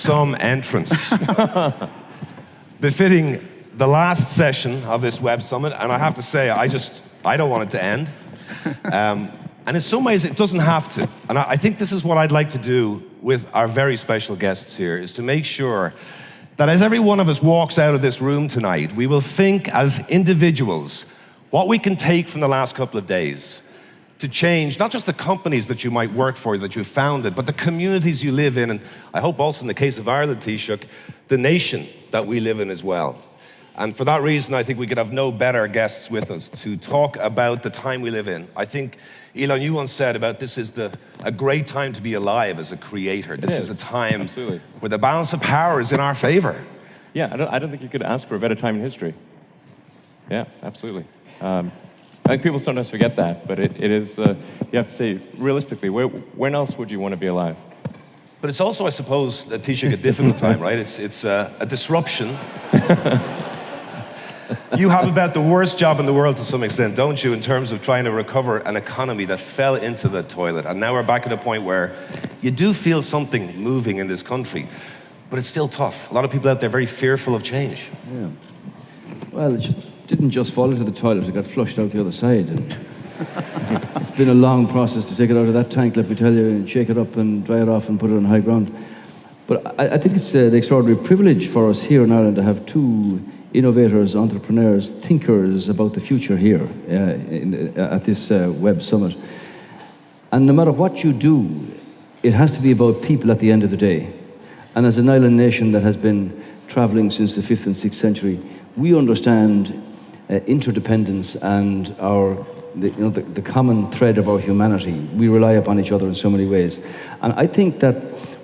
some entrance. Befitting the last session of this Web Summit, and I have to say, I don't want it to end. And in some ways, it doesn't have to. And I think this is what I'd like to do with our very special guests here, is to make sure that as every one of us walks out of this room tonight, we will think as individuals what we can take from the last couple of days to change not just the companies that you might work for, that you've founded, but the communities you live in, and I hope also in the case of Ireland, Taoiseach, the nation that we live in as well. And for that reason, I think we could have no better guests with us to talk about the time we live in. I think, Elon, you once said about this is a great time to be alive as a creator. This is a time where the balance of power is in our favor. Yeah, I don't think you could ask for a better time in history. Yeah, absolutely. I think people sometimes forget that, but it is, you have to say, realistically, when else would you want to be alive? But it's also, I suppose, Taoiseach, a difficult time, right? It's a disruption. You have about the worst job in the world to some extent, don't you, in terms of trying to recover an economy that fell into the toilet. And now we're back at a point where you do feel something moving in this country, but it's still tough. A lot of people out there very fearful of change. Yeah. Well, it didn't just fall into the toilet, it got flushed out the other side. And it's been a long process to take it out of that tank, let me tell you, and shake it up and dry it off and put it on high ground. But I think it's the extraordinary privilege for us here in Ireland to have two innovators, entrepreneurs, thinkers about the future here at this Web Summit. And no matter what you do, it has to be about people at the end of the day. And as an island nation that has been traveling since the 5th and 6th century, we understand interdependence and the common thread of our humanity. We rely upon each other in so many ways. And I think that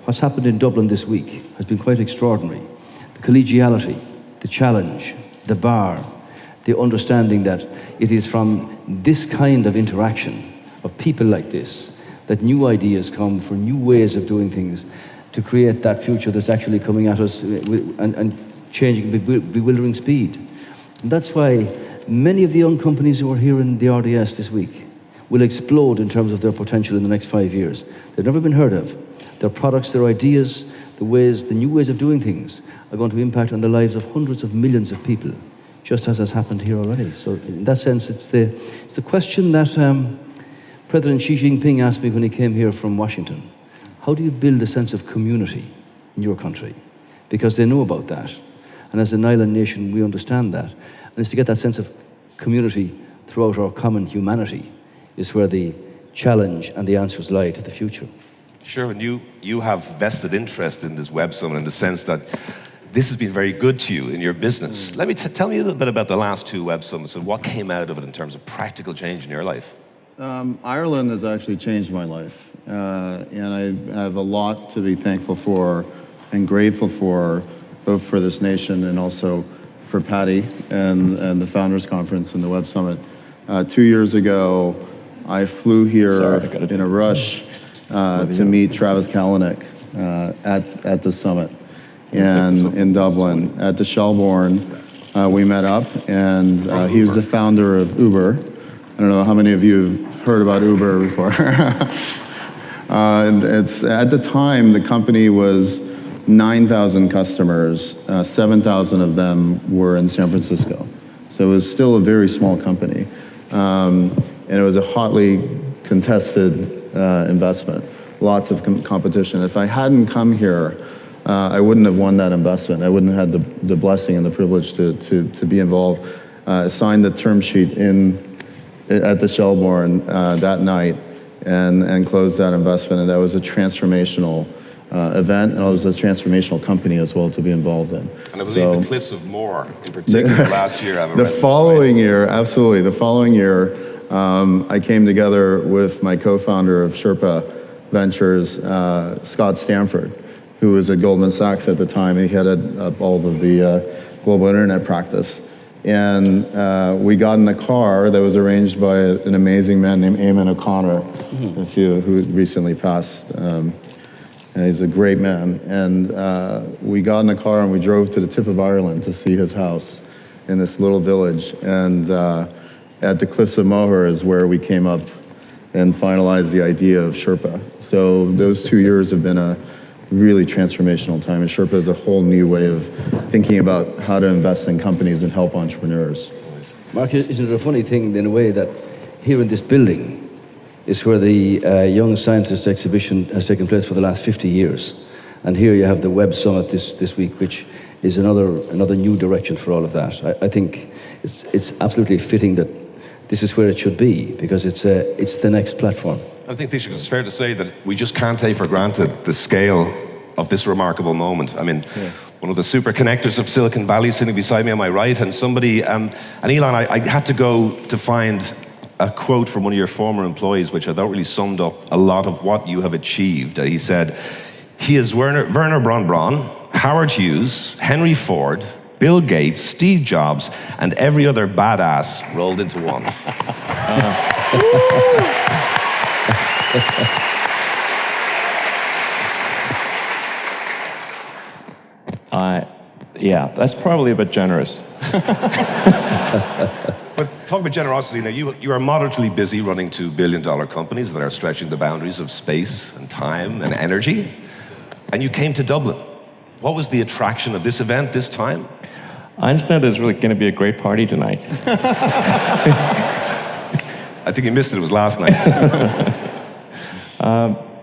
what's happened in Dublin this week has been quite extraordinary. The collegiality, the challenge, the bar, the understanding that it is from this kind of interaction of people like this that new ideas come for new ways of doing things to create that future that's actually coming at us and changing bewildering speed. And that's why many of the young companies who are here in the RDS this week will explode in terms of their potential in the next 5 years. They've never been heard of. Their products, their ideas, the new ways of doing things are going to impact on the lives of hundreds of millions of people, just as has happened here already. So in that sense, it's the question that President Xi Jinping asked me when he came here from Washington. How do you build a sense of community in your country? Because they know about that. And as an island nation, we understand that. And it's to get that sense of community throughout our common humanity is where the challenge and the answers lie to the future. Sure, and you have vested interest in this Web Summit in the sense that this has been very good to you in your business. Let me tell me a little bit about the last two Web Summits and what came out of it in terms of practical change in your life. Ireland has actually changed my life, and I have a lot to be thankful for and grateful for, both for this nation and also for Patty and the Founders Conference and the Web Summit. 2 years ago, I flew here in a rush to meet Travis Kalanick at the summit and in Dublin at the Shelbourne. We met up, and he was the founder of Uber. I don't know how many of you have heard about Uber before. And at the time, the company was 9,000 customers, 7,000 of them were in San Francisco. So it was still a very small company. And it was a hotly contested investment, lots of competition. If I hadn't come here, I wouldn't have won that investment. I wouldn't have had the blessing and the privilege to be involved. Signed the term sheet at the Shelbourne that night and closed that investment. And that was a transformational event, and it was a transformational company as well to be involved in. And I believe the Cliffs of Moher, in particular, last year. The following year, absolutely. The following year, I came together with my co-founder of Sherpa Ventures, Scott Stanford, who was at Goldman Sachs at the time. He headed up all of the global internet practice. And we got in a car that was arranged by an amazing man named Eamon O'Connor, who recently passed. And he's a great man. And we got in a car and we drove to the tip of Ireland to see his house in this little village. And at the Cliffs of Moher is where we came up and finalized the idea of Sherpa. So those 2 years have been a really transformational time. And Sherpa is a whole new way of thinking about how to invest in companies and help entrepreneurs. Mark, isn't it a funny thing in a way that here in this building is where the Young Scientist exhibition has taken place for the last 50 years. And here you have the Web Summit this week, which is another new direction for all of that. I think it's absolutely fitting that this is where it should be, because it's the next platform. I think, Taoiseach, it's fair to say that we just can't take for granted the scale of this remarkable moment. I mean, one of the super connectors of Silicon Valley sitting beside me on my right, and somebody, and Elon, I had to go to find a quote from one of your former employees, which I thought really summed up a lot of what you have achieved. He said, he is Werner Braun, Howard Hughes, Henry Ford, Bill Gates, Steve Jobs, and every other badass rolled into one. Yeah, that's probably a bit generous. But talk about generosity now. You are moderately busy running $2 billion companies that are stretching the boundaries of space and time and energy. And you came to Dublin. What was the attraction of this event this time? I understand there's really going to be a great party tonight. I think you missed it. It was last night.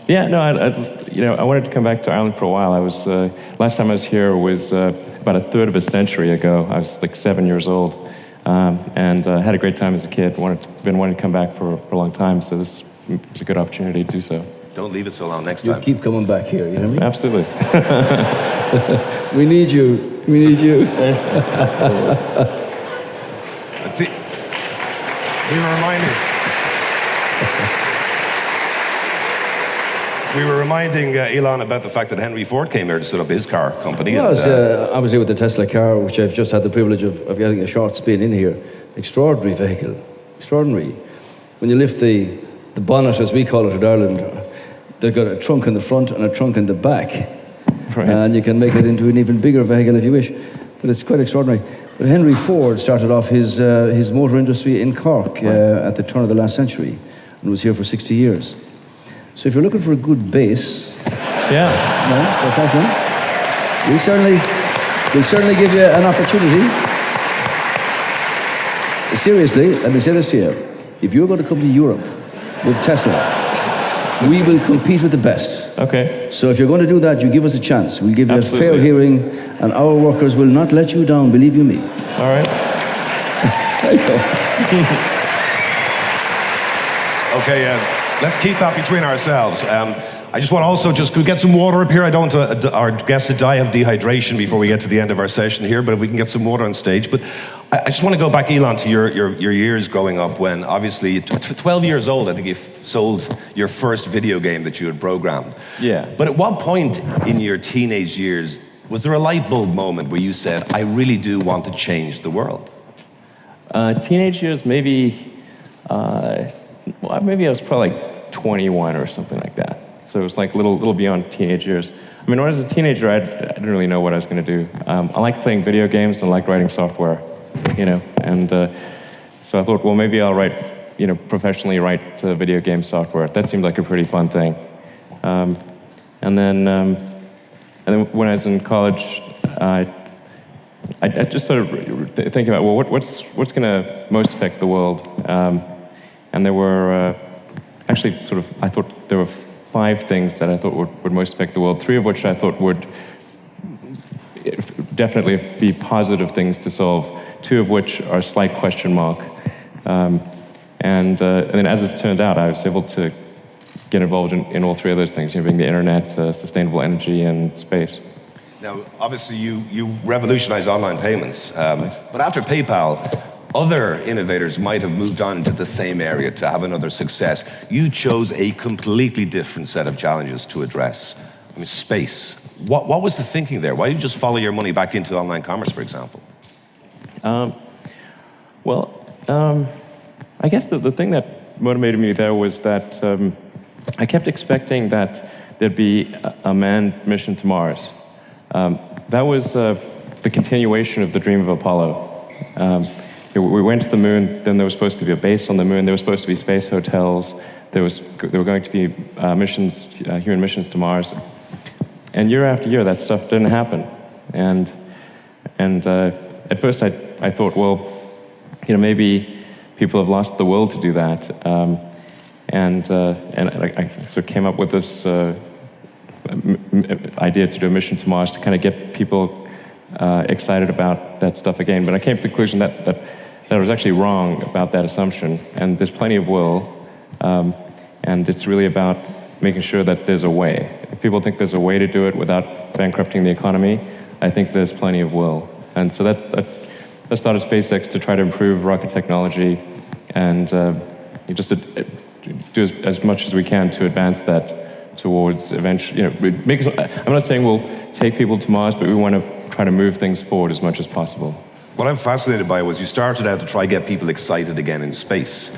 Yeah, no, I wanted to come back to Ireland for a while. Last time I was here was about a third of a century ago. I was like 7 years old, and had a great time as a kid. Been wanting to come back for a long time, so this was a good opportunity to do so. Don't leave it so long next You time. keep coming back here, you know what I mean? Absolutely. We need you. We need you. We were reminding Elon about the fact that Henry Ford came here to set up his car company. I was here with the Tesla car, which I've just had the privilege of getting a short spin in here. Extraordinary vehicle. Extraordinary. When you lift the bonnet, as we call it in Ireland, they've got a trunk in the front and a trunk in the back. Right. And you can make it into an even bigger vehicle if you wish. But it's quite extraordinary. But Henry Ford started off his motor industry in Cork at the turn of the last century and was here for 60 years. So if you're looking for a good base, we'll certainly give you an opportunity. Seriously, let me say this to you. If you're going to come to Europe with Tesla, we will compete with the best. Okay. So if you're going to do that, you give us a chance. We'll give you Absolutely. a fair hearing, and our workers will not let you down, believe you me. All right. There you go. Okay, let's keep that between ourselves. I just want to also could we get some water up here? I don't want our guests to die of dehydration before we get to the end of our session here, but if we can get some water on stage. But I just want to go back, Elon, to your years growing up when, obviously, 12 years old, I think you sold your first video game that you had programmed. Yeah. But at what point in your teenage years was there a light bulb moment where you said, I really do want to change the world? Teenage years, maybe I was probably like 21 or something like that. So it was like a little beyond teenage years. I mean, when I was a teenager, I didn't really know what I was going to do. I liked playing video games and I liked writing software, and so I thought, well, maybe I'll professionally write video game software. That seemed like a pretty fun thing. And then when I was in college, I just started thinking about, well, what's going to most affect the world? And there were actually I thought there were 5 things that I thought would most affect the world, 3 of which I thought would definitely be positive things to solve, 2 of which are a slight question mark. And then as it turned out, I was able to get involved in all 3 of those things, being the internet, sustainable energy, and space. Now, obviously, you revolutionized online payments, but after PayPal, other innovators might have moved on into the same area to have another success. You chose a completely different set of challenges to address. I mean, space. What was the thinking there? Why did you just follow your money back into online commerce, for example? I guess the thing that motivated me there was that I kept expecting that there'd be a manned mission to Mars. That was the continuation of the dream of Apollo. We went to the moon, then there was supposed to be a base on the moon, there were supposed to be space hotels, there were going to be human missions to Mars. and year after year, that stuff didn't happen. And at first I thought, well, maybe people have lost the will to do that. And I sort of came up with this idea to do a mission to Mars to kind of get people excited about that stuff again. But I came to the conclusion that I was actually wrong about that assumption. And there's plenty of will, and it's really about making sure that there's a way. If people think there's a way to do it without bankrupting the economy, I think there's plenty of will. And so that started SpaceX to try to improve rocket technology and just do as much as we can to advance that towards eventually, I'm not saying we'll take people to Mars, but we want to try to move things forward as much as possible. What I'm fascinated by was you started out to try to get people excited again in space,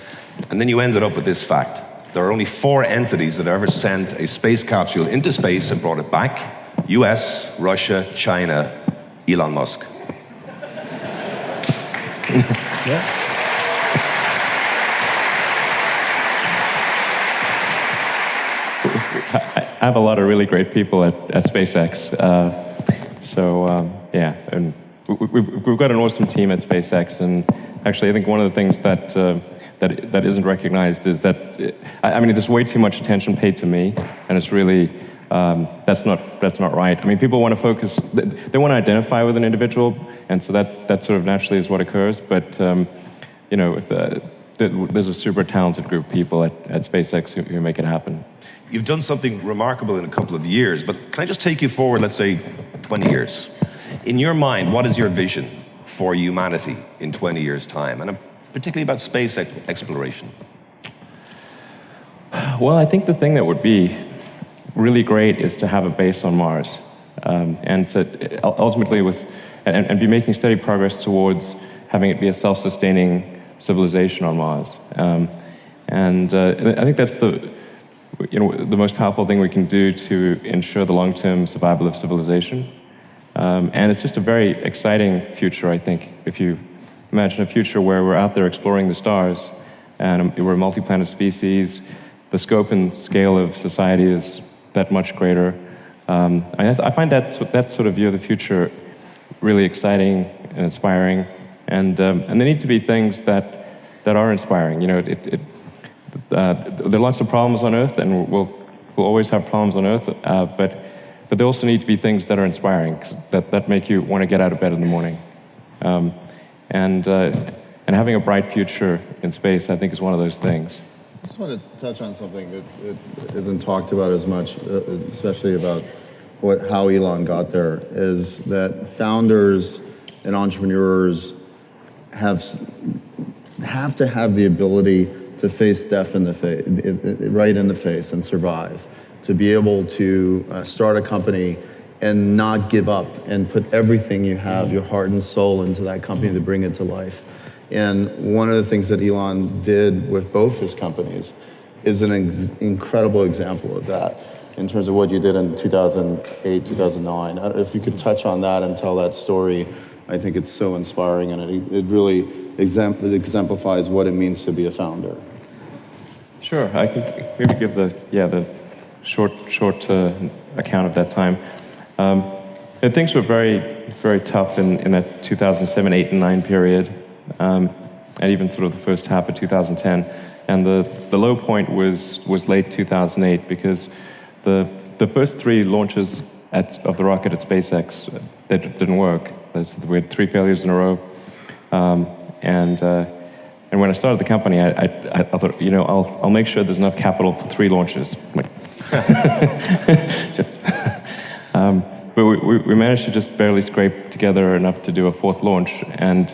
and then you ended up with this fact. There are only 4 entities that ever sent a space capsule into space and brought it back: US, Russia, China, Elon Musk. Yeah. I have a lot of really great people at SpaceX. Yeah, and we've got an awesome team at SpaceX, and actually I think one of the things that isn't recognized is that, there's way too much attention paid to me, and it's really, that's not right. I mean, people want to focus, they want to identify with an individual, and so that sort of naturally is what occurs, but there's a super talented group of people at SpaceX who make it happen. You've done something remarkable in a couple of years, but can I just take you forward, let's say, 20 years? In your mind, what is your vision for humanity in 20 years' time, and particularly about space exploration? Well, I think the thing that would be really great is to have a base on Mars, and to ultimately and be making steady progress towards having it be a self-sustaining civilization on Mars. And I think that's the most powerful thing we can do to ensure the long-term survival of civilization. And it's just a very exciting future, I think. If you imagine a future where we're out there exploring the stars, and we're a multi-planet species, the scope and scale of society is that much greater. I find that sort of view of the future really exciting and inspiring. And there need to be things that are inspiring. There are lots of problems on Earth, and we'll always have problems on Earth. But there also need to be things that are inspiring, that make you want to get out of bed in the morning. And having a bright future in space, I think, is one of those things. I just want to touch on something that isn't talked about as much, especially about how Elon got there, is that founders and entrepreneurs have to have the ability to face death right in the face and survive. To be able to start a company and not give up and put everything you have, your heart and soul, into that company to bring it to life. And one of the things that Elon did with both his companies is an incredible example of that in terms of what you did in 2008, 2009. If you could touch on that and tell that story, I think it's so inspiring, and it really exemplifies what it means to be a founder. Sure, I can maybe give the short account of that time. And things were very, very tough in that 2007, 8, and 9 period, and even sort of the first half of 2010. And the low point was late 2008, because the first 3 launches of the rocket at SpaceX that didn't work. We had 3 failures in a row, and when I started the company, I thought, I'll make sure there's enough capital for 3 launches. But we managed to just barely scrape together enough to do a 4th launch, and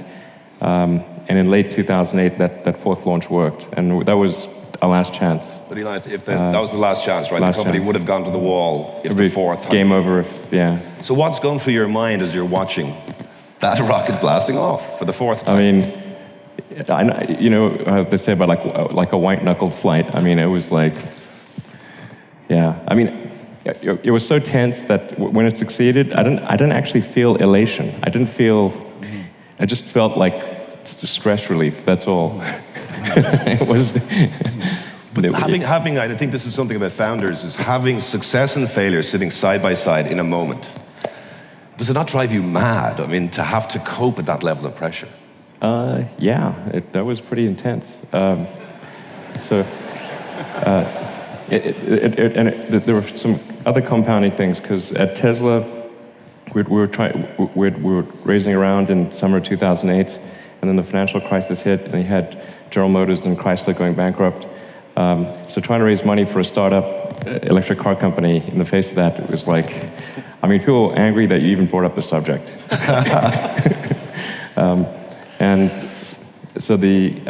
in late 2008, that 4th launch worked, and that was our last chance. But Elon, that was the last chance, right? The company would have gone to the wall if the 4th. Game over, yeah. So what's going through your mind as you're watching that rocket blasting off for the 4th time? I mean, they say about like a white-knuckled flight. I mean, it was like, yeah. I mean, it was so tense that when it succeeded, I didn't actually feel elation. I just felt like stress relief. That's all. It was, But having, I think this is something about founders, is having success and failure sitting side by side in a moment. Does it not drive you mad? I mean, to have to cope at that level of pressure? Yeah, that was pretty intense. There were some other compounding things, because at Tesla, we were raising around in summer 2008, and then the financial crisis hit, and you had General Motors and Chrysler going bankrupt. So trying to raise money for a startup electric car company in the face of that, it was like, I mean, people were angry that you even brought up the subject. And so we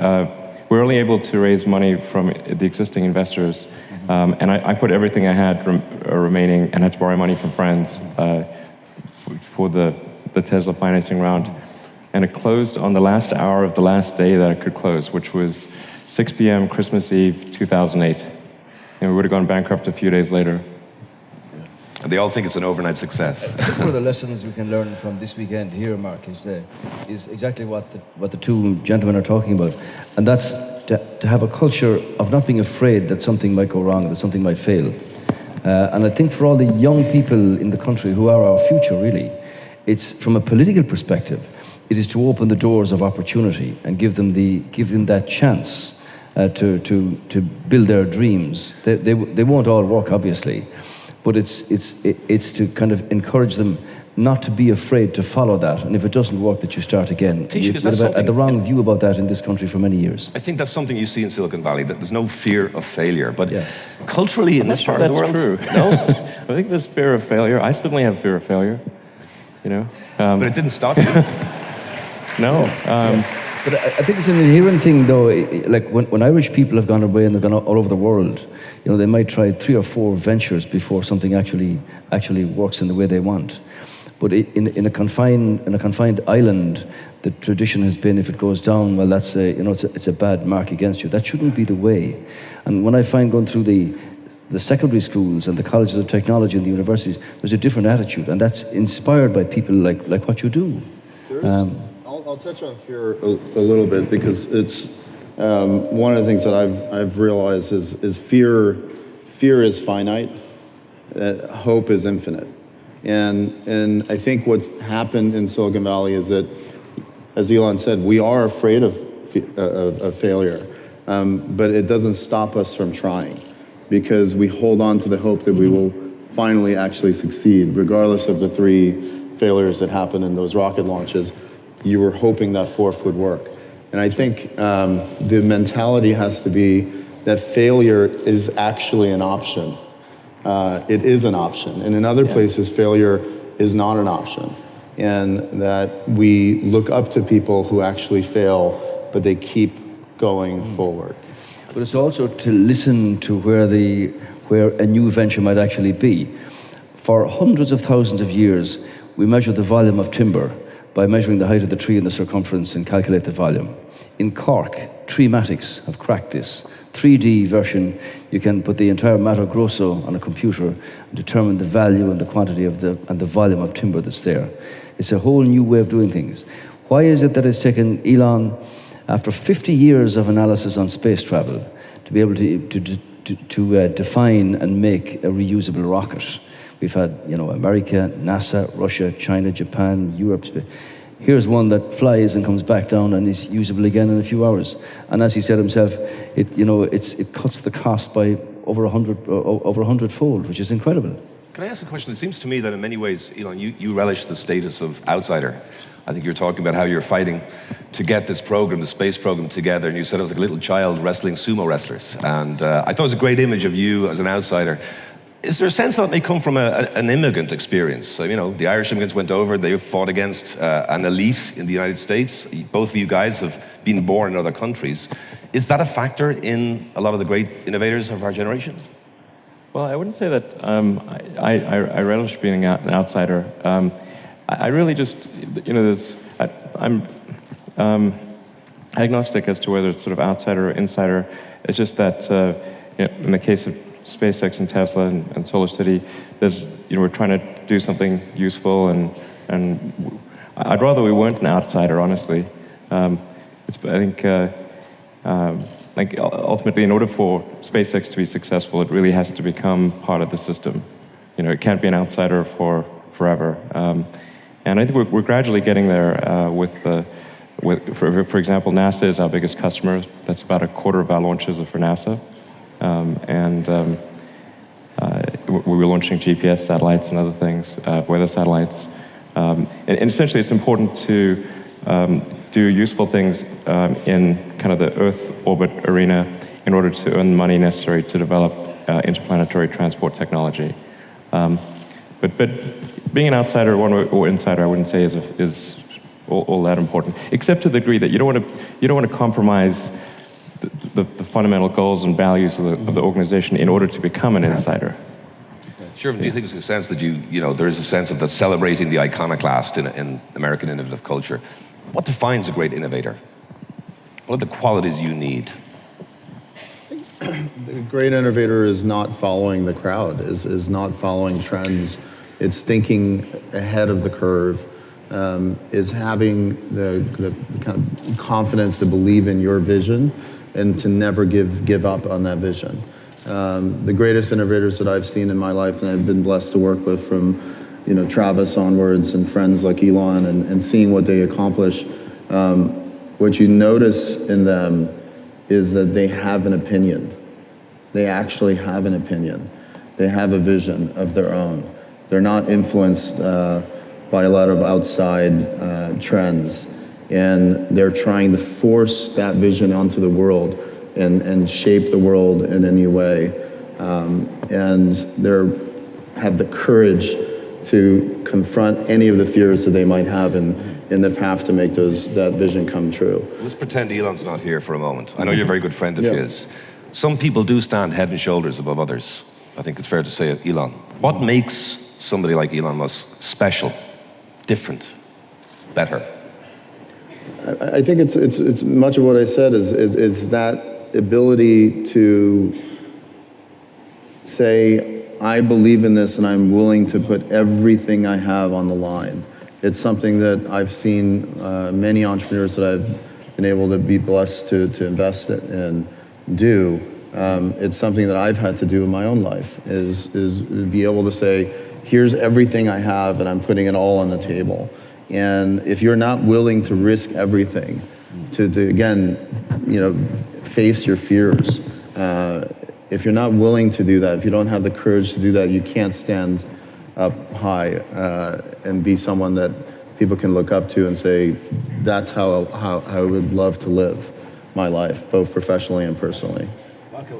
were only able to raise money from the existing investors, and I put everything I had remaining, and had to borrow money from friends for the Tesla financing round. And it closed on the last hour of the last day that it could close, which was 6 p.m. Christmas Eve, 2008. And we would have gone bankrupt a few days later. And they all think it's an overnight success. I think one of the lessons we can learn from this weekend here, Mark, is exactly what the two gentlemen are talking about. And that's to have a culture of not being afraid that something might go wrong, that something might fail. And I think for all the young people in the country who are our future, really, it's from a political perspective, it is to open the doors of opportunity and give them that chance to build their dreams. They won't all work, obviously, but it's to kind of encourage them not to be afraid to follow that, and if it doesn't work, that you start again. We've had the wrong view about that in this country for many years. I think that's something you see in Silicon Valley, that there's no fear of failure. But culturally, in this part of the world, true. No, I think there's fear of failure. I certainly have fear of failure. You know, but it didn't stop you. No. But I think it's an inherent thing, though. Like when Irish people have gone away and they've gone all over the world, you know, they might try 3 or 4 ventures before something actually works in the way they want. But in a confined island, the tradition has been, if it goes down, well, that's it's a bad mark against you. That shouldn't be the way. And when I find going through the secondary schools and the colleges of technology and the universities, there's a different attitude, and that's inspired by people like what you do. I'll touch on fear a little bit, because it's one of the things that I've realized is fear is finite, hope is infinite. And I think what's happened in Silicon Valley is that, as Elon said, we are afraid of failure, but it doesn't stop us from trying, because we hold on to the hope that we will finally actually succeed, regardless of the 3 failures that happened in those rocket launches. You were hoping that 4th would work. And I think the mentality has to be that failure is actually an option. It is an option. And in other places, failure is not an option. And that we look up to people who actually fail, but they keep going forward. But it's also to listen to where a new venture might actually be. For hundreds of thousands of years, we measure the volume of timber by measuring the height of the tree and the circumference and calculate the volume. In Cork, Treematics have cracked this. 3D version, you can put the entire Mato Grosso on a computer and determine the value and the quantity and the volume of timber that's there. It's a whole new way of doing things. Why is it that it's taken Elon, after 50 years of analysis on space travel, to be able to define and make a reusable rocket? We've had, America, NASA, Russia, China, Japan, Europe. Here's one that flies and comes back down and is usable again in a few hours. And as he said himself, it cuts the cost by over 100-fold, which is incredible. Can I ask a question? It seems to me that in many ways, Elon, you relish the status of outsider. I think you're talking about how you're fighting to get this program, the space program, together, and you said it was like a little child wrestling sumo wrestlers. And I thought it was a great image of you as an outsider. Is there a sense that may come from an immigrant experience? So, the Irish immigrants went over, they fought against an elite in the United States. Both of you guys have been born in other countries. Is that a factor in a lot of the great innovators of our generation? Well, I wouldn't say that I relish being an outsider. I really just, I'm agnostic as to whether it's sort of outsider or insider. It's just that in the case of SpaceX and Tesla and Solar City, we're trying to do something useful, and I'd rather we weren't an outsider, honestly. I think like ultimately, in order for SpaceX to be successful, it really has to become part of the system. You know, it can't be an outsider for forever. And I think we're gradually getting there for example, NASA is our biggest customer. That's about a quarter of our launches are for NASA. We were launching GPS satellites and other things, weather satellites. And essentially, it's important to do useful things in kind of the Earth orbit arena in order to earn the money necessary to develop interplanetary transport technology. But being an outsider or insider, I wouldn't say is all that important, except to the degree that you don't want to compromise the fundamental goals and values of the organization in order to become an insider. Sure. Do you think there's a sense that there is a sense of that celebrating the iconoclast in American innovative culture? What defines a great innovator? What are the qualities you need? The great innovator is not following the crowd, is not following trends. It's thinking ahead of the curve, is having the kind of confidence to believe in your vision and to never give up on that vision. The greatest innovators that I've seen in my life, and I've been blessed to work with from Travis onwards and friends like Elon and seeing what they accomplish, what you notice in them is that they have an opinion. They actually have an opinion. They have a vision of their own. They're not influenced by a lot of outside trends. And they're trying to force that vision onto the world and shape the world in a new way. And they have the courage to confront any of the fears that they might have in the path to make that vision come true. Let's pretend Elon's not here for a moment. I know you're a very good friend of his. Some people do stand head and shoulders above others. I think it's fair to say it, Elon. What makes somebody like Elon Musk special, different, better? I think it's much of what I said is that ability to say, I believe in this and I'm willing to put everything I have on the line. It's something that I've seen many entrepreneurs that I've been able to be blessed to invest in do. It's something that I've had to do in my own life, is be able to say, here's everything I have and I'm putting it all on the table. And if you're not willing to risk everything, to again, face your fears, if you're not willing to do that, if you don't have the courage to do that, you can't stand up high and be someone that people can look up to and say, that's how I would love to live my life, both professionally and personally.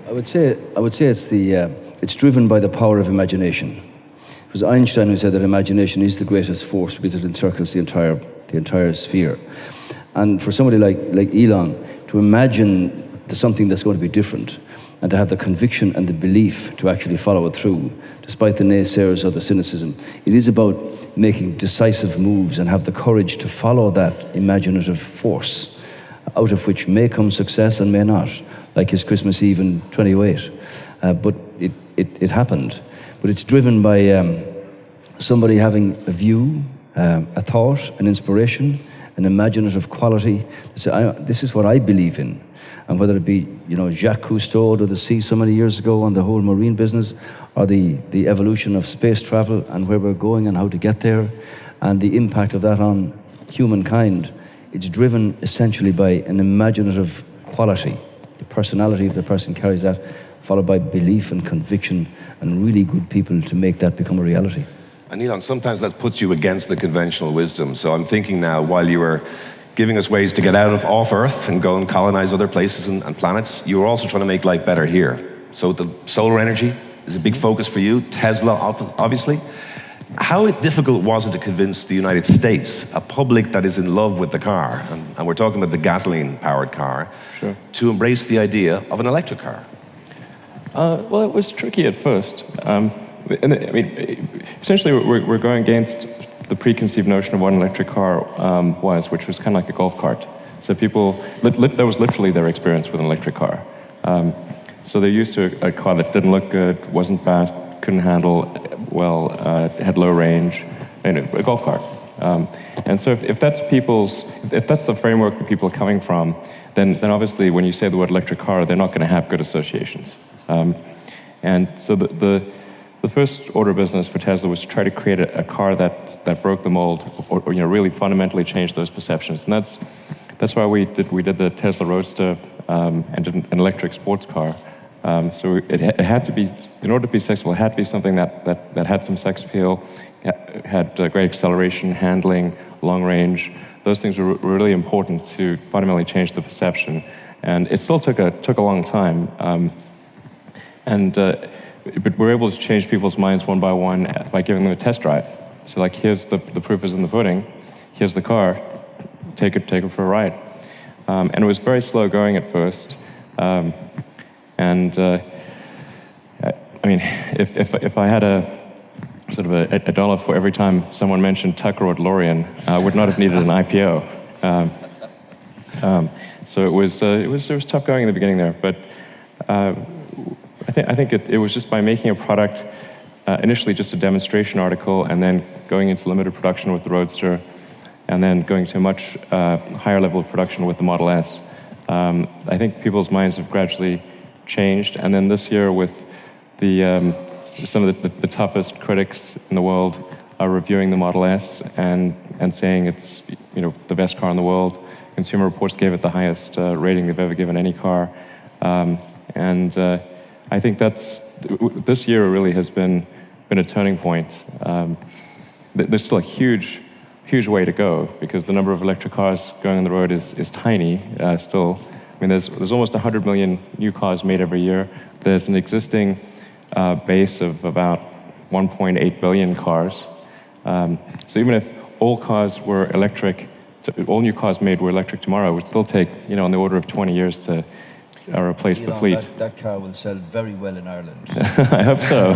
I would say it's driven by the power of imagination. It was Einstein who said that imagination is the greatest force because it encircles the entire sphere. And for somebody like Elon, to imagine something that's going to be different and to have the conviction and the belief to actually follow it through, despite the naysayers or the cynicism, it is about making decisive moves and have the courage to follow that imaginative force, out of which may come success and may not, like his Christmas Eve in 28. But it happened. But it's driven by somebody having a view, a thought, an inspiration, an imaginative quality to say, this is what I believe in. And whether it be, Jacques Cousteau to the sea so many years ago on the whole marine business, or the evolution of space travel and where we're going and how to get there, and the impact of that on humankind, it's driven essentially by an imaginative quality. The personality of the person carries that, followed by belief and conviction and really good people to make that become a reality. And Elon, sometimes that puts you against the conventional wisdom. So I'm thinking now, while you were giving us ways to get off Earth and go and colonize other places and planets, you were also trying to make life better here. So the solar energy is a big focus for you, Tesla, obviously. How difficult was it to convince the United States, a public that is in love with the car, and we're talking about the gasoline-powered car, sure, to embrace the idea of an electric car? Well, it was tricky at first. Essentially, we're going against the preconceived notion of what an electric car was, which was kind of like a golf cart. So people, that was literally their experience with an electric car. So they're used to a car that didn't look good, wasn't fast, couldn't handle well, had low range, and a golf cart. And so if that's the framework that people are coming from, then obviously when you say the word electric car, they're not going to have good associations. And so the first order of business for Tesla was to try to create a car that broke the mold, or really fundamentally changed those perceptions. And that's why we did the Tesla Roadster and did an electric sports car. So it had to be, in order to be successful, it had to be something that had some sex appeal, had great acceleration, handling, long range. Those things were really important to fundamentally change the perception. And it still took a long time. But we're able to change people's minds one by one by giving them a test drive. So like, here's the proof is in the pudding. Here's the car. Take it for a ride. And it was very slow going at first. I mean, if I had a sort of a dollar for every time someone mentioned Tucker or DeLorean, I would not have needed an IPO. So it was tough going in the beginning there, but I think it was just by making a product, initially just a demonstration article, and then going into limited production with the Roadster, and then going to a much higher level of production with the Model S. I think people's minds have gradually changed, and then this year with some of the toughest critics in the world are reviewing the Model S and saying it's the best car in the world. Consumer Reports gave it the highest rating they've ever given any car, I think this year really has been a turning point. There's still a huge way to go because the number of electric cars going on the road is tiny still. I mean, there's almost 100 million new cars made every year. There's an existing base of about 1.8 billion cars. So even if all cars were electric, all new cars made were electric tomorrow, it would still take on the order of 20 years to replace the fleet. That car will sell very well in Ireland. I hope so.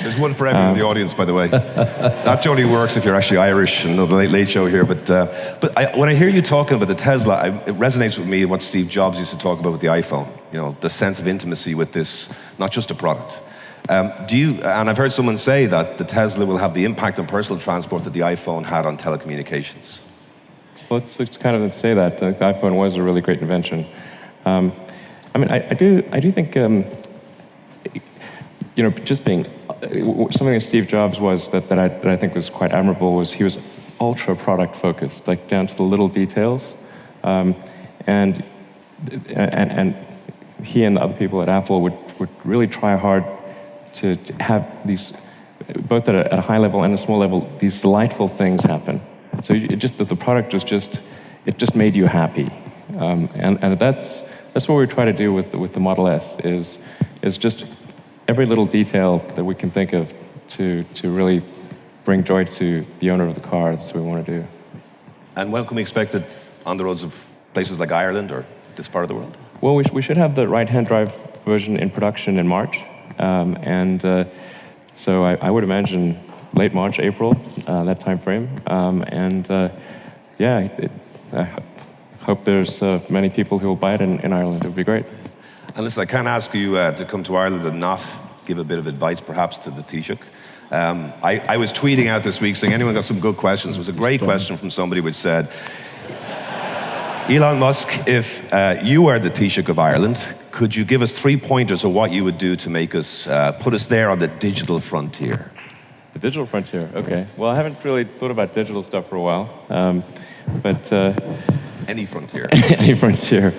There's one for everyone in the audience, by the way. That only works if you're actually Irish and the Late Show here. But when I hear you talking about the Tesla, it resonates with me what Steve Jobs used to talk about with the iPhone. The sense of intimacy with this, not just a product. And I've heard someone say that the Tesla will have the impact on personal transport that the iPhone had on telecommunications. Well, it's kind of to say that the iPhone was a really great invention. I mean, I do think, just being something that Steve Jobs was that I think was quite admirable was he was ultra product focused, like down to the little details, and he and the other people at Apple would really try hard to have these, both at a high level and a small level, these delightful things happen. So the product was just made you happy, and that's what we try to do with the Model S is just every little detail that we can think of to really bring joy to the owner of the car. That's what we want to do. And when can we expect it on the roads of places like Ireland or this part of the world? Well, we should have the right-hand drive version in production in March, so I would imagine late March, April, that time frame, I hope there's many people who will buy it in Ireland. It would be great. And listen, I can't ask you to come to Ireland and not give a bit of advice, perhaps, to the Taoiseach. I was tweeting out this week saying, anyone got some good questions? It was a great question from somebody which said, Elon Musk, if you were the Taoiseach of Ireland, could you give us 3 pointers of what you would do to make us, put us there on the digital frontier? The digital frontier, okay. Well, I haven't really thought about digital stuff for a while, but... Any frontier. Any frontier.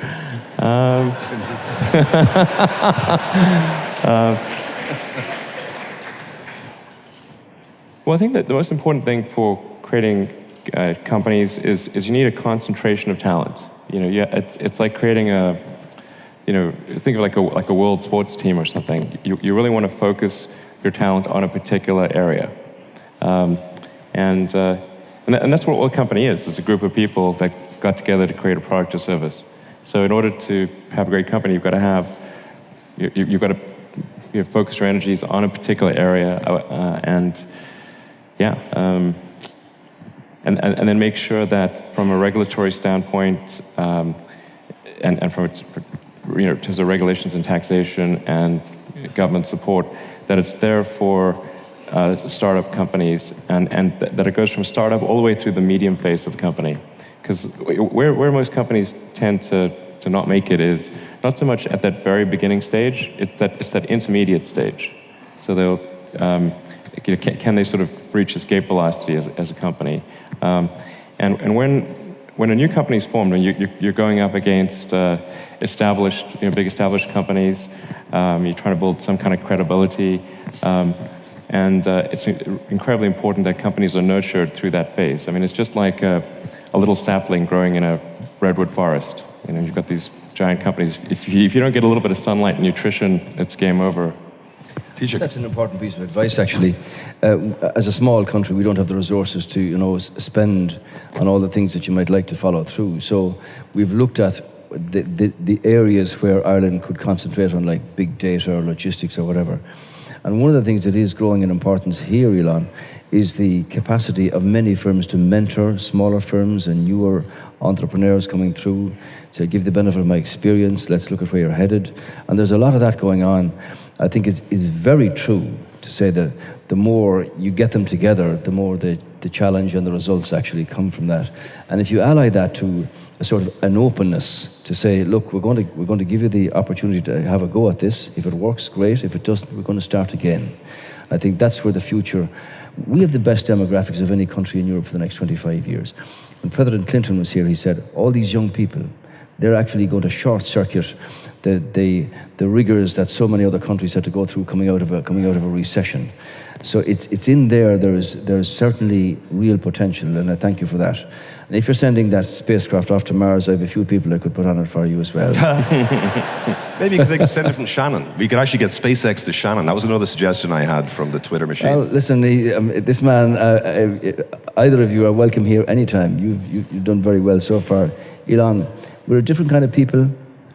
Well, I think that the most important thing for creating companies is you need a concentration of talent. It's like creating think of like a world sports team or something. You really want to focus your talent on a particular area, and that's what a company is. It's a group of people that got together to create a product or service. So in order to have a great company, you've got to focus your energies on a particular area, and then make sure that from a regulatory standpoint, and from in terms of regulations and taxation and government support, that it's there for startup companies, and that it goes from startup all the way through the medium phase of the company. Because where most companies tend to not make it is not so much at that very beginning stage, it's that intermediate stage. So they'll, can they sort of reach escape velocity as a company? And when a new company is formed, and you're going up against established, big established companies, you're trying to build some kind of credibility, and it's incredibly important that companies are nurtured through that phase. I mean, it's just like a little sapling growing in a redwood forest. You've got these giant companies. If you don't get a little bit of sunlight and nutrition, it's game over. That's an important piece of advice, actually. As a small country, we don't have the resources to, spend on all the things that you might like to follow through. So we've looked at the areas where Ireland could concentrate on, like big data or logistics or whatever. And one of the things that is growing in importance here, Elon, is the capacity of many firms to mentor smaller firms and newer entrepreneurs coming through, to give the benefit of my experience, let's look at where you're headed. And there's a lot of that going on. I think it's very true to say that the more you get them together, the more the challenge and the results actually come from that. And if you ally that to a sort of an openness to say, look, we're going to give you the opportunity to have a go at this. If it works, great. If it doesn't, we're going to start again. I think that's where the future. We have the best demographics of any country in Europe for the next 25 years. When President Clinton was here, he said, all these young people, they're actually going to short circuit the rigors that so many other countries had to go through coming out of a recession. So it's in there. There's certainly real potential, and I thank you for that. And if you're sending that spacecraft off to Mars, I have a few people I could put on it for you as well. Maybe they could send it from Shannon. We could actually get SpaceX to Shannon. That was another suggestion I had from the Twitter machine. Well, listen, this man, either of you are welcome here anytime. You've done very well so far. Elon, we're a different kind of people.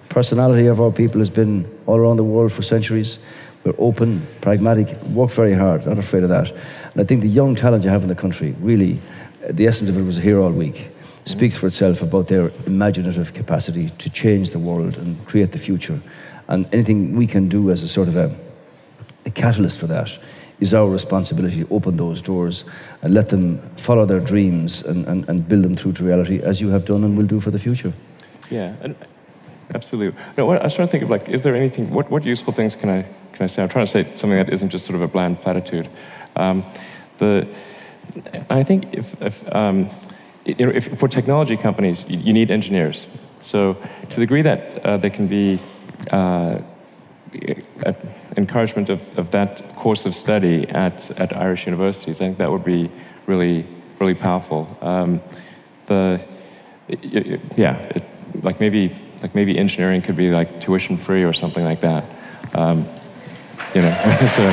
Personality of our people has been all around the world for centuries. We're open, pragmatic, work very hard, not afraid of that. And I think the young talent you have in the country, really, the essence of it was here all week, speaks for itself about their imaginative capacity to change the world and create the future. And anything we can do as a sort of a catalyst for that is our responsibility to open those doors and let them follow their dreams and build them through to reality, as you have done and will do for the future. Yeah, and absolutely. No, I was trying to think of, like, is there anything, what useful things can I say? I'm trying to say something that isn't just sort of a bland platitude. I think if for technology companies, you need engineers. So to the degree that there can be encouragement of that course of study at Irish universities, I think that would be really, really powerful. Maybe engineering could be like tuition free or something like that. So.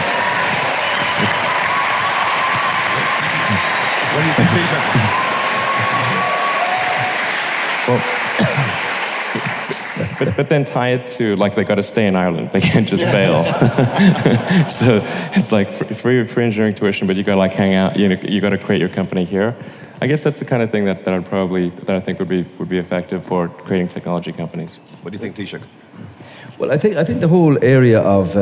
What do you think, Peter? Well, but then tie it to, like, they got to stay in Ireland. They can't just bail. So it's like free engineering tuition, but you got to, like, hang out. You got to create your company here. I guess that's the kind of thing that I think would be effective for creating technology companies. What do you think, Taoiseach? Well, I think the whole area of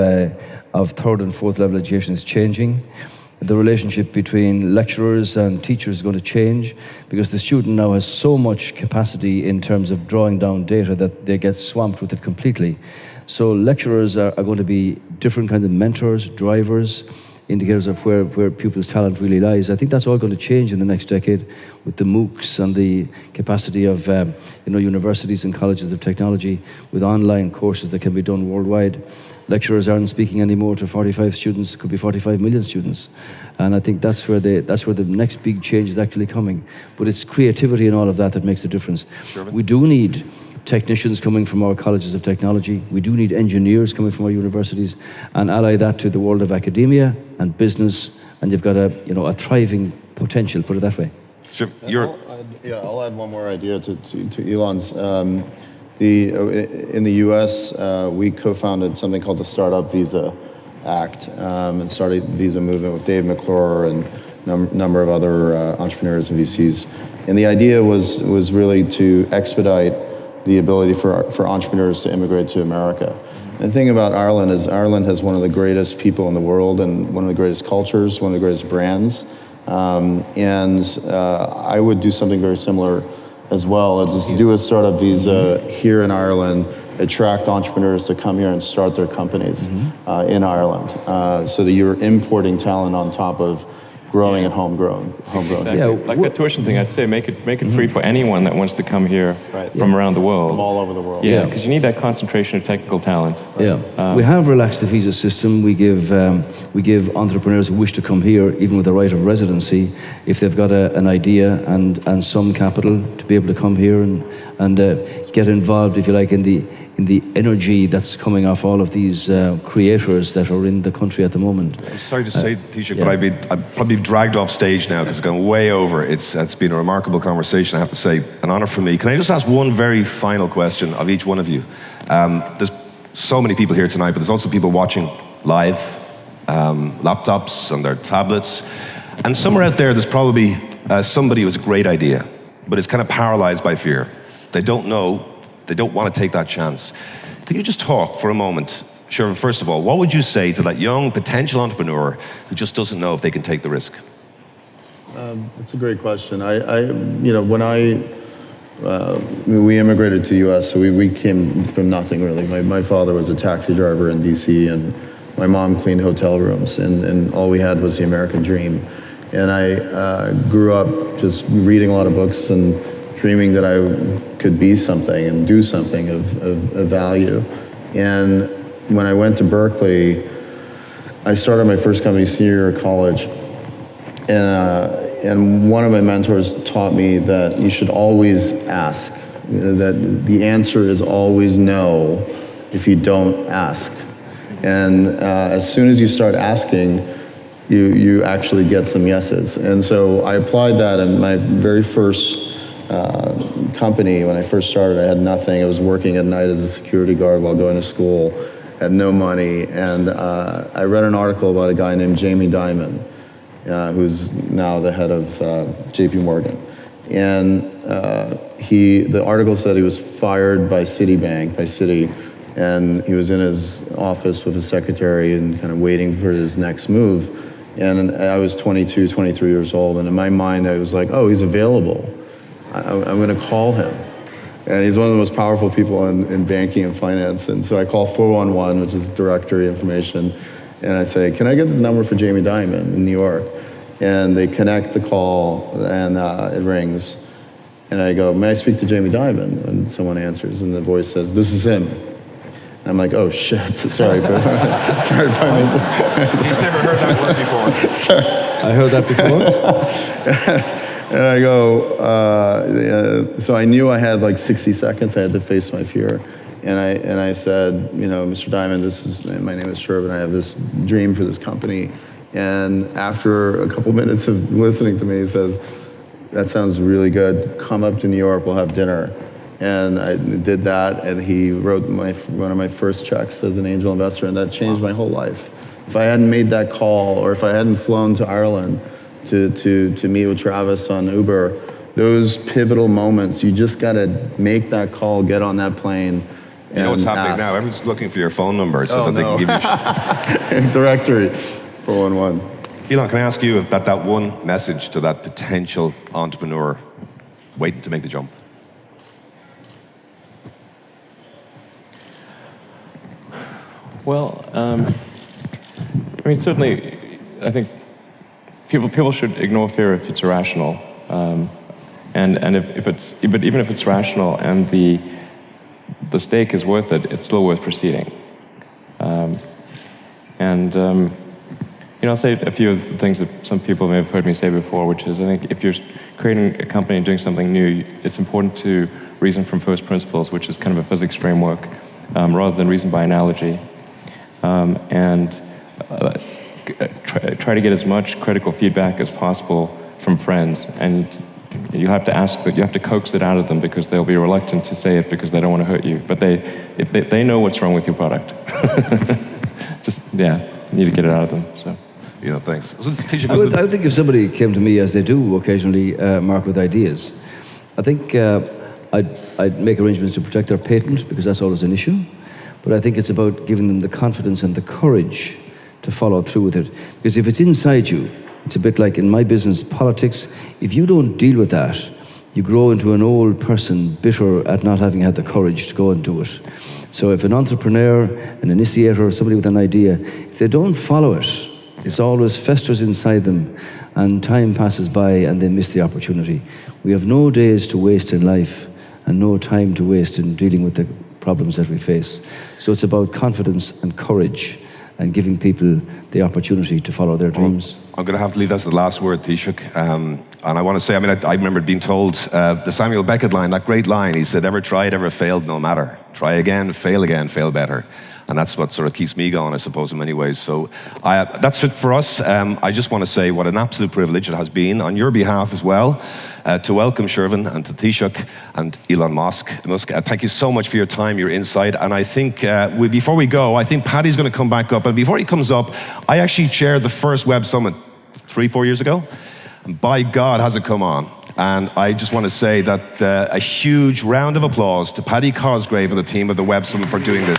third and fourth level education is changing. The relationship between lecturers and teachers is going to change because the student now has so much capacity in terms of drawing down data that they get swamped with it completely. So lecturers are going to be different kinds of mentors, drivers, indicators of where pupils' talent really lies. I think that's all going to change in the next decade with the MOOCs and the capacity of universities and colleges of technology with online courses that can be done worldwide. Lecturers aren't speaking anymore to 45 students, it could be 45 million students. And I think that's where the next big change is actually coming. But it's creativity and all of that makes a difference. Sure. We do need technicians coming from our colleges of technology. We do need engineers coming from our universities, and ally that to the world of academia and business, and you've got a thriving potential, put it that way. Sure. I'll add one more idea to Elon's. In the U.S., we co-founded something called the Startup Visa Act and started the visa movement with Dave McClure and a number of other entrepreneurs and VCs. And the idea was really to expedite the ability for entrepreneurs to immigrate to America. The thing about Ireland is Ireland has one of the greatest people in the world and one of the greatest cultures, one of the greatest brands. I would do something very similar as well. I'd just do a startup visa here in Ireland, attract entrepreneurs to come here and start their companies in Ireland, so that you're importing talent on top of growing and homegrown. Exactly. Yeah, Like the tuition thing, I'd say make it free for anyone that wants to come here from around the world. From all over the world. Yeah, because you need that concentration of technical talent. Yeah, we have relaxed the visa system. We give entrepreneurs who wish to come here, even with the right of residency, if they've got an idea and some capital, to be able to come here and get involved, if you like, in the energy that's coming off all of these creators that are in the country at the moment. I'm sorry to say, Taoiseach, but I'd probably be dragged off stage now because it's gone way over. It's been a remarkable conversation, I have to say. An honor for me. Can I just ask one very final question of each one of you? There's so many people here tonight, but there's also people watching live, laptops on their tablets. And somewhere out there, there's probably somebody who has a great idea, but is kind of paralyzed by fear. They don't know, they don't want to take that chance. Could you just talk for a moment, Shervin, first of all, what would you say to that young potential entrepreneur who just doesn't know if they can take the risk? It's a great question. We immigrated to the U.S., so we came from nothing really. My father was a taxi driver in D.C. and my mom cleaned hotel rooms, and all we had was the American dream. And I grew up just reading a lot of books and dreaming that I could be something and do something of value. And when I went to Berkeley, I started my first company senior year of college. And one of my mentors taught me that you should always ask, that the answer is always no if you don't ask. And as soon as you start asking, you actually get some yeses. And so I applied that in my very first company. When I first started, I had nothing. I was working at night as a security guard while going to school, had no money. And I read an article about a guy named Jamie Dimon, who's now the head of JP Morgan. And the article said he was fired by Citibank, by Citi, and he was in his office with his secretary and kind of waiting for his next move. And I was 22, 23 years old, and in my mind I was like, oh, he's available. I'm gonna call him. And he's one of the most powerful people in banking and finance. And so I call 411, which is directory information, and I say, can I get the number for Jamie Dimon in New York? And they connect the call, and it rings. And I go, may I speak to Jamie Dimon? And someone answers, and the voice says, this is him. And I'm like, oh shit, sorry. Sorry, Prime Minister. He's never heard that word before. I heard that before. And I go, so I knew I had like 60 seconds. I had to face my fear. And I said, Mr. Dimon, my name is Shervin. I have this dream for this company. And after a couple minutes of listening to me, he says, that sounds really good. Come up to New York, we'll have dinner. And I did that, and he wrote one of my first checks as an angel investor, and that changed my whole life. If I hadn't made that call, or if I hadn't flown to Ireland to meet with Travis on Uber, those pivotal moments, you just gotta make that call, get on that plane. You know what's happening now? Everyone's looking for your phone number so that they can give you directory, 411. Elon, can I ask you about that one message to that potential entrepreneur waiting to make the jump? Well, certainly, I think people should ignore fear if it's irrational, but even if it's rational and the stake is worth it, it's still worth proceeding. I'll say a few of the things that some people may have heard me say before, which is I think if you're creating a company and doing something new, it's important to reason from first principles, which is kind of a physics framework, rather than reason by analogy. Try to get as much critical feedback as possible from friends, and you have to coax it out of them because they'll be reluctant to say it because they don't want to hurt you. But they know what's wrong with your product. You need to get it out of them. So. Yeah, thanks. I would think if somebody came to me, as they do occasionally, Mark, with ideas, I think I'd make arrangements to protect their patent because that's always an issue. but I think it's about giving them the confidence and the courage to follow through with it. Because if it's inside you, it's a bit like in my business, politics, if you don't deal with that, you grow into an old person bitter at not having had the courage to go and do it. So if an entrepreneur, an initiator, or somebody with an idea, if they don't follow it, it's always festers inside them, and time passes by and they miss the opportunity. We have no days to waste in life and no time to waste in dealing with the problems that we face. So it's about confidence and courage and giving people the opportunity to follow their dreams. I'm going to have to leave that as the last word, Taoiseach. And I want to say, I remember being told the Samuel Beckett line, that great line, he said, ever tried, ever failed, no matter. Try again, fail better. And that's what sort of keeps me going, I suppose, in many ways. So that's it for us. I just want to say what an absolute privilege it has been, on your behalf as well, to welcome Shervin and to Taoiseach and Elon Musk. Thank you so much for your time, your insight. And I think before we go, I think Paddy's going to come back up. And before he comes up, I actually chaired the first Web Summit 3-4 years ago. And by God, has it come on. And I just want to say that a huge round of applause to Paddy Cosgrave and the team of the Web Summit for doing this.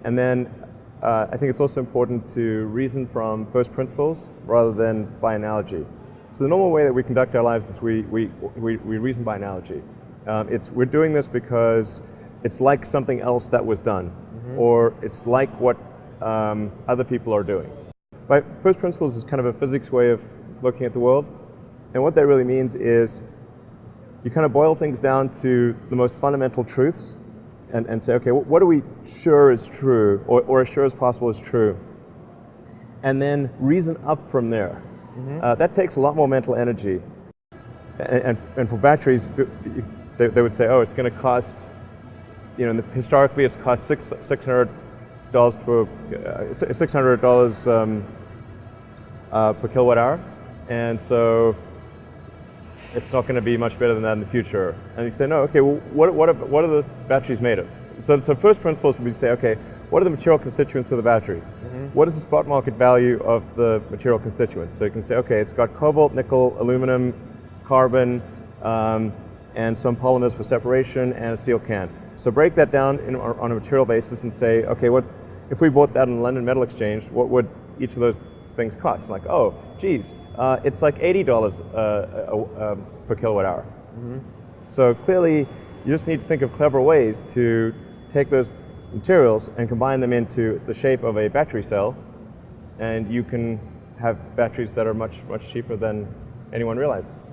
And then I think it's also important to reason from first principles rather than by analogy. So the normal way that we conduct our lives is we reason by analogy. We're doing this because it's like something else that was done, or it's like what other people are doing. But first principles is kind of a physics way of looking at the world. And what that really means is you kind of boil things down to the most fundamental truths and say, okay, what are we sure is true, or as sure as possible is true? And then reason up from there. That takes a lot more mental energy. And for batteries, they would say, oh, it's going to cost, historically it's cost $600 per kilowatt hour. And so it's not going to be much better than that in the future. And you say, no, okay, well, what are the batteries made of? So first principles would be to say, okay, what are the material constituents of the batteries? What is the spot market value of the material constituents? So you can say, okay, it's got cobalt, nickel, aluminum, carbon, and some polymers for separation, and a steel can. So break that down on a material basis and say, okay, what if we bought that in the London Metal Exchange, what would each of those things cost? Like, oh, geez, it's like $80 per kilowatt hour. So clearly, you just need to think of clever ways to take those materials and combine them into the shape of a battery cell, and you can have batteries that are much, much cheaper than anyone realizes.